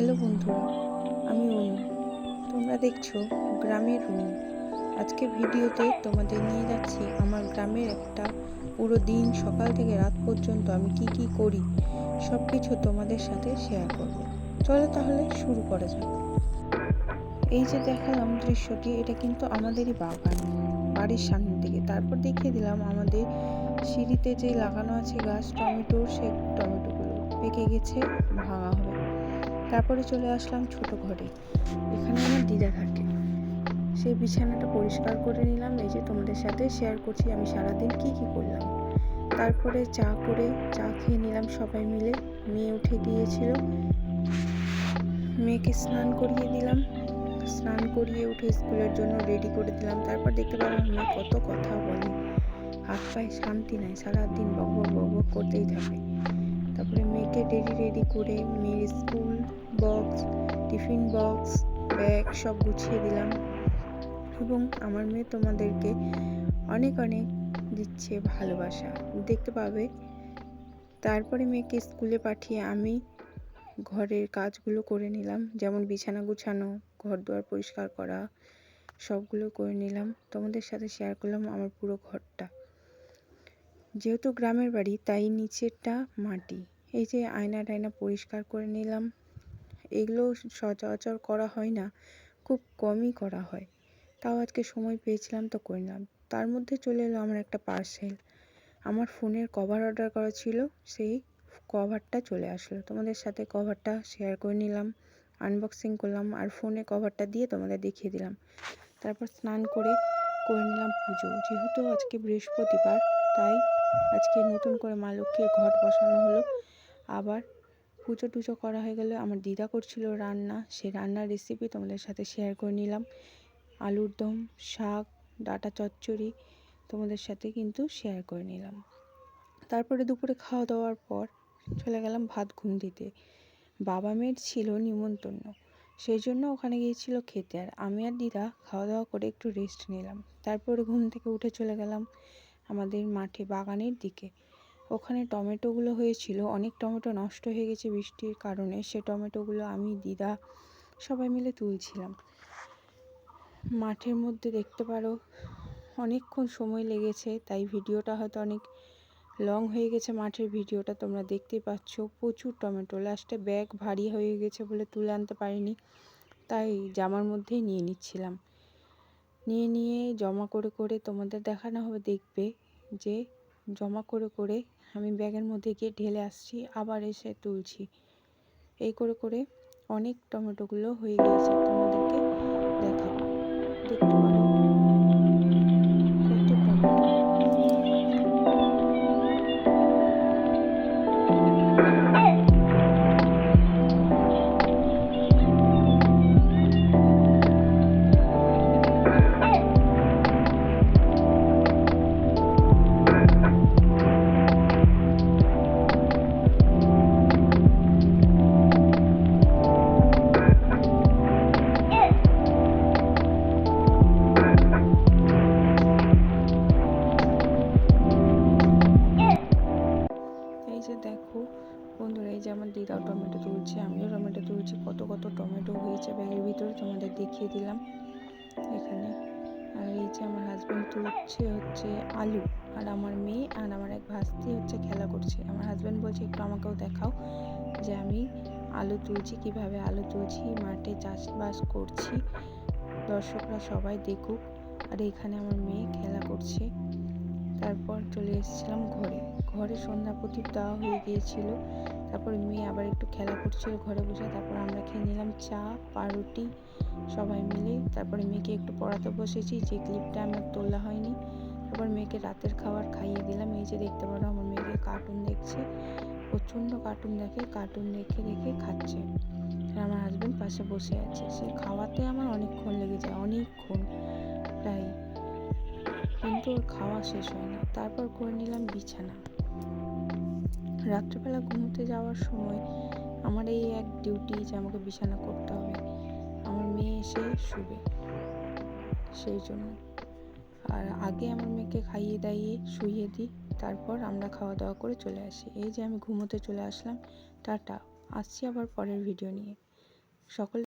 Hello বন্ধুরা, আমি অনু। তোমরা দেখছো গ্রামের রুম। আজকে ভিডিওতে তোমাদের নিয়ে যাচ্ছি আমার গ্রামের একটা পুরো দিন, সকাল থেকে রাত পর্যন্ত আমি কি করি সব কিছু তোমাদের সাথে শেয়ার করব। চলো তাহলে শুরু করা যাক। এই যে দেখালাম দৃশ্যটি, এটা কিন্তু আমাদেরই বাগান, বাড়ির সামনের দিকে। তারপর দেখিয়ে দিলাম আমাদের সিঁড়িতে যে লাগানো আছে গাছ টমেটোর, সেই টমেটোগুলো পেকে গেছে, ভাঙা হবে। তারপরে চলে আসলাম ছোট ঘরে, এখানে আমার দিদা থাকে। সেই বিছানাটা পরিষ্কার করে নিলাম। এই যে তোমাদের সাথে শেয়ার করছি আমি সারাদিন কি করলাম। তারপরে চা খেয়ে নিলাম সবাই মিলে। মেয়ে উঠে গিয়েছিল, মেয়েকে স্নান করিয়ে দিলাম। স্নান করিয়ে উঠে স্কুলের জন্য রেডি করে দিলাম। তারপর দেখতে পেলাম মেয়ে কত কথা বলে, হাত পায়ে শান্তি নাই, সারাদিন বক বক করতেই থাকে। তারপরে মেয়েকে রেডি করে মেয়ের school box, tiffin box, bag সব গুছিয়ে দিলাম। এবং আমার মেয়ে তোমাদেরকে অনেক দিচ্ছে ভালোবাসা, দেখতে পাবে। তারপরে মেয়েকে স্কুলে পাঠিয়ে আমি ঘরের কাজগুলো করে নিলাম, যেমন বিছানা গুছানো, ঘর দুয়ার পরিষ্কার করা, সবগুলো করে নিলাম। তোমাদের সাথে শেয়ার করলাম আমার পুরো ঘরটা। যেহেতু গ্রামের বাড়ি, তাই নিচেরটা মাটি। এই যে আয়না টায়না পরিষ্কার করে নিলাম। এগুলো সচরাচর করা হয় না, খুব কমই করা হয়। তাও আজকে সময় পেয়েছিলাম তো করে নিলাম। তার মধ্যে চলে এলো আমার একটা পার্সেল। আমার ফোনের কভার অর্ডার করা ছিল, সেই কভারটা চলে আসলো। তোমাদের সাথে কভারটা শেয়ার করে নিলাম, আনবক্সিং করলাম, আর ফোনে কভারটা দিয়ে তোমাদের দেখিয়ে দিলাম। তারপর স্নান করে নিলাম পুজো। যেহেতু আজকে বৃহস্পতিবার, তাই আজকে নতুন করে মা লক্ষ্মীর ঘট বসানো হলো। আবার পুজো টুজো করা হয়ে গেলে আমার দিদা করছিল রান্না, সেই রান্নার রেসিপি তোমাদের সাথে শেয়ার করে নিলাম। আলুর দম, শাক, ডাঁটা চচ্চড়ি তোমাদের সাথে কিন্তু শেয়ার করে নিলাম। তারপরে দুপুরে খাওয়া দাওয়ার পর চলে গেলাম ভাত ঘুম দিতে। বাবা মেয়ের ছিল নিমন্ত্রণ, সেই জন্য ওখানে গিয়েছিল খেতে, আর আমি আর দিদা খাওয়া দাওয়া করে একটু রেস্ট নিলাম। তারপরে ঘুম থেকে উঠে চলে গেলাম আমাদের মাঠে, বাগানের দিকে। ওখানে টমেটোগুলো হয়েছিল, অনেক টমেটো নষ্ট হয়ে গেছে বৃষ্টির কারণে। সে টমেটোগুলো আমি, দিদা সবাই মিলে তুলছিলাম। মাঠের মধ্যে দেখতে পারো অনেকক্ষণ সময় লেগেছে, তাই ভিডিওটা হয়তো অনেক লং হয়ে গেছে। মাঠের ভিডিওটা তোমরা দেখতেই পাচ্ছ, প্রচুর টমেটো। লাস্টে ব্যাগ ভারী হয়ে গেছে বলে তুলে আনতে পারিনি, তাই জামার মধ্যেই নিয়ে নিচ্ছিলাম। নিয়ে জমা করে তোমাদের দেখানো হবে, দেখবে যে জমা করে আমি ব্যাগের মধ্যে গিয়ে ঢেলে আসছি, আবার এসে তুলছি। এই করে অনেক টমেটোগুলো হয়ে গিয়েছে, তোমাদেরকে দেখাবো, দেখতে পারো কত টমেটো। দেখো বন্ধুরা, এই যে আমার দিদাও টমেটো তুলছে, আমিও টমেটো তুলছি। কত টমেটো হয়েছে ব্যাগের ভিতরে তোমাদের দেখিয়ে দিলাম এখানে। আর এই যে আমার হাজব্যান্ড তুলছে হচ্ছে আলু, আর আমার মেয়ে আর আমার এক ভাস্তি হচ্ছে খেলা করছে। আমার হাজব্যান্ড বলছে একটু আমাকেও দেখাও যে আমি আলু তুলছি, কিভাবে আলু তুলছি, মাঠে চাষবাস করছি, দর্শকরা সবাই দেখুক। আর এখানে আমার মেয়ে খেলা করছে। তারপর চলে এসেছিলাম ঘরে সন্ধ্যা প্রদীপ দেওয়া হয়ে গিয়েছিল। তারপর মেয়ে আবার একটু খেলা করছিল ঘরে বসে। তারপর আমরা খেয়ে নিলাম চা, পাউরুটি সবাই মিলে। তারপরে মেয়েকে একটু পড়াতে বসেছি, যে ক্লিপটা আমার তোলা হয়নি। তারপর মেয়েকে রাতের খাবার খাইয়ে দিলাম। এই যে দেখতে পারো আমার মেয়েকে কার্টুন দেখছে, প্রচণ্ড কার্টুন দেখে, কার্টুন দেখে খাচ্ছে। আর আমার হাজব্যান্ড পাশে বসে আছে। সে খাওয়াতে আমার অনেকক্ষণ লেগে যায়, অনেকক্ষণ প্রায়, কিন্তু ওর খাওয়া শেষ হয় না। তারপর করে নিলাম বিছানা। রাত্রেবেলা ঘুমোতে যাওয়ার সময় আমার এই এক ডিউটি যে আমাকে বিছানা করতে হবে, আমার মেয়ে এসে শুবে, সেই জন্য। আর আগে আমার মেয়েকে খাইয়ে দাইয়ে শুইয়ে দিই, তারপর আমরা খাওয়া দাওয়া করে চলে আসি। এই যে আমি ঘুমোতে চলে আসলাম। টাটা, আসছি আবার পরের ভিডিও নিয়ে। সকল